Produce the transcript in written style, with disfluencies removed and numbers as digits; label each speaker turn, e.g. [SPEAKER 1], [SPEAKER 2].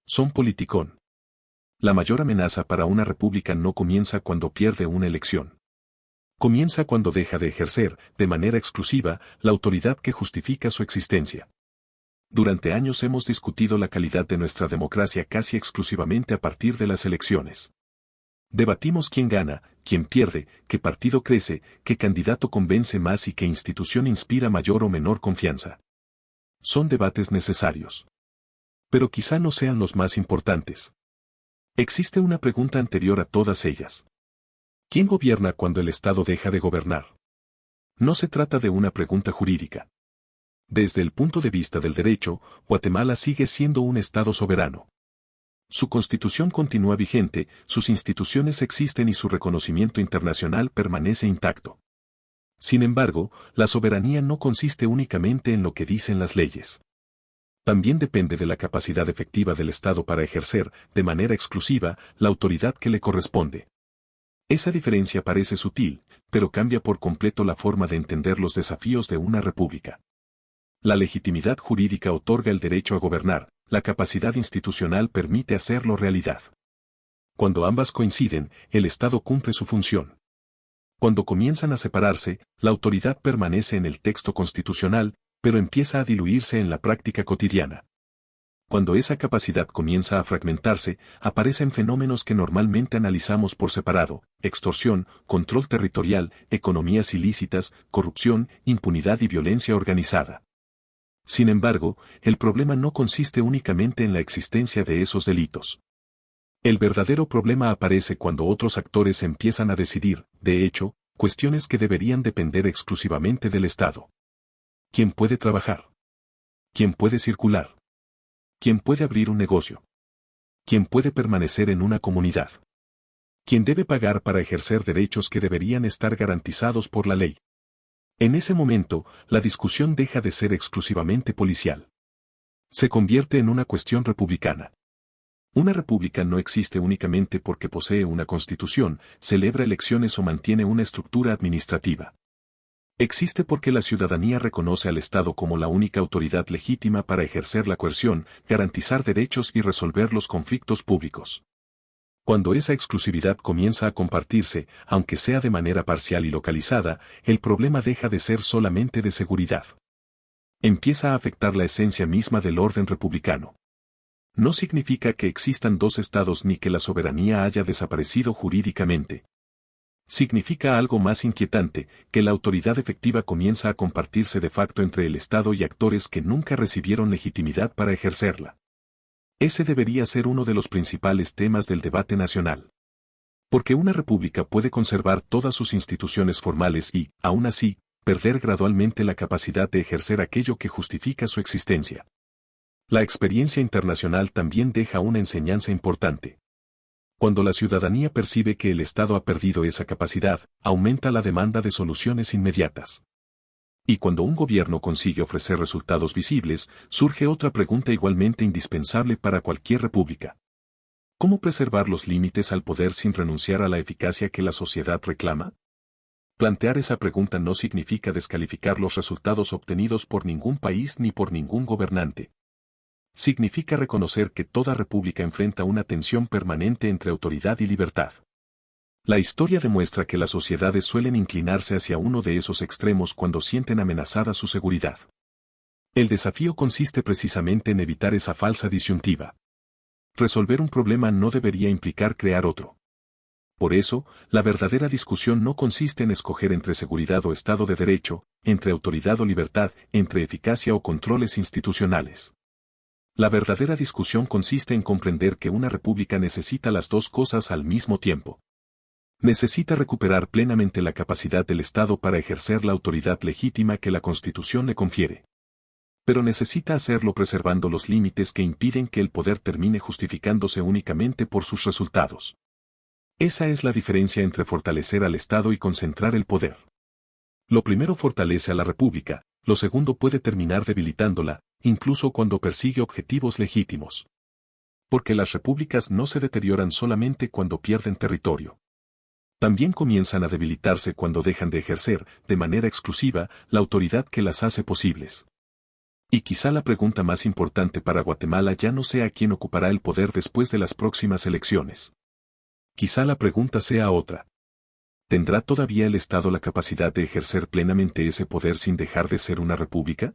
[SPEAKER 1] Son politicón. La mayor amenaza para una república no comienza cuando pierde una elección. Comienza cuando deja de ejercer, de manera exclusiva, la autoridad que justifica su existencia. Durante años hemos discutido la calidad de nuestra democracia casi exclusivamente a partir de las elecciones. Debatimos quién gana, quién pierde, qué partido crece, qué candidato convence más y qué institución inspira mayor o menor confianza. Son debates necesarios. Pero quizá no sean los más importantes. Existe una pregunta anterior a todas ellas. ¿Quién gobierna cuando el Estado deja de gobernar? No se trata de una pregunta jurídica. Desde el punto de vista del derecho, Guatemala sigue siendo un Estado soberano. Su constitución continúa vigente, sus instituciones existen y su reconocimiento internacional permanece intacto. Sin embargo, la soberanía no consiste únicamente en lo que dicen las leyes. También depende de la capacidad efectiva del Estado para ejercer, de manera exclusiva, la autoridad que le corresponde. Esa diferencia parece sutil, pero cambia por completo la forma de entender los desafíos de una república. La legitimidad jurídica otorga el derecho a gobernar, la capacidad institucional permite hacerlo realidad. Cuando ambas coinciden, el Estado cumple su función. Cuando comienzan a separarse, la autoridad permanece en el texto constitucional, pero empieza a diluirse en la práctica cotidiana. Cuando esa capacidad comienza a fragmentarse, aparecen fenómenos que normalmente analizamos por separado: extorsión, control territorial, economías ilícitas, corrupción, impunidad y violencia organizada. Sin embargo, el problema no consiste únicamente en la existencia de esos delitos. El verdadero problema aparece cuando otros actores empiezan a decidir, de hecho, cuestiones que deberían depender exclusivamente del Estado. ¿Quién puede trabajar? ¿Quién puede circular? ¿Quién puede abrir un negocio? ¿Quién puede permanecer en una comunidad? ¿Quién debe pagar para ejercer derechos que deberían estar garantizados por la ley? En ese momento, la discusión deja de ser exclusivamente policial. Se convierte en una cuestión republicana. Una república no existe únicamente porque posee una constitución, celebra elecciones o mantiene una estructura administrativa. Existe porque la ciudadanía reconoce al Estado como la única autoridad legítima para ejercer la coerción, garantizar derechos y resolver los conflictos públicos. Cuando esa exclusividad comienza a compartirse, aunque sea de manera parcial y localizada, el problema deja de ser solamente de seguridad. Empieza a afectar la esencia misma del orden republicano. No significa que existan dos estados ni que la soberanía haya desaparecido jurídicamente. Significa algo más inquietante, que la autoridad efectiva comienza a compartirse de facto entre el Estado y actores que nunca recibieron legitimidad para ejercerla. Ese debería ser uno de los principales temas del debate nacional. Porque una república puede conservar todas sus instituciones formales y, aún así, perder gradualmente la capacidad de ejercer aquello que justifica su existencia. La experiencia internacional también deja una enseñanza importante. Cuando la ciudadanía percibe que el Estado ha perdido esa capacidad, aumenta la demanda de soluciones inmediatas. Y cuando un gobierno consigue ofrecer resultados visibles, surge otra pregunta igualmente indispensable para cualquier república. ¿Cómo preservar los límites al poder sin renunciar a la eficacia que la sociedad reclama? Plantear esa pregunta no significa descalificar los resultados obtenidos por ningún país ni por ningún gobernante. Significa reconocer que toda república enfrenta una tensión permanente entre autoridad y libertad. La historia demuestra que las sociedades suelen inclinarse hacia uno de esos extremos cuando sienten amenazada su seguridad. El desafío consiste precisamente en evitar esa falsa disyuntiva. Resolver un problema no debería implicar crear otro. Por eso, la verdadera discusión no consiste en escoger entre seguridad o Estado de Derecho, entre autoridad o libertad, entre eficacia o controles institucionales. La verdadera discusión consiste en comprender que una república necesita las dos cosas al mismo tiempo. Necesita recuperar plenamente la capacidad del Estado para ejercer la autoridad legítima que la Constitución le confiere. Pero necesita hacerlo preservando los límites que impiden que el poder termine justificándose únicamente por sus resultados. Esa es la diferencia entre fortalecer al Estado y concentrar el poder. Lo primero fortalece a la república, lo segundo puede terminar debilitándola, incluso cuando persigue objetivos legítimos. Porque las repúblicas no se deterioran solamente cuando pierden territorio. También comienzan a debilitarse cuando dejan de ejercer, de manera exclusiva, la autoridad que las hace posibles. Y quizá la pregunta más importante para Guatemala ya no sea quién ocupará el poder después de las próximas elecciones. Quizá la pregunta sea otra. ¿Tendrá todavía el Estado la capacidad de ejercer plenamente ese poder sin dejar de ser una república?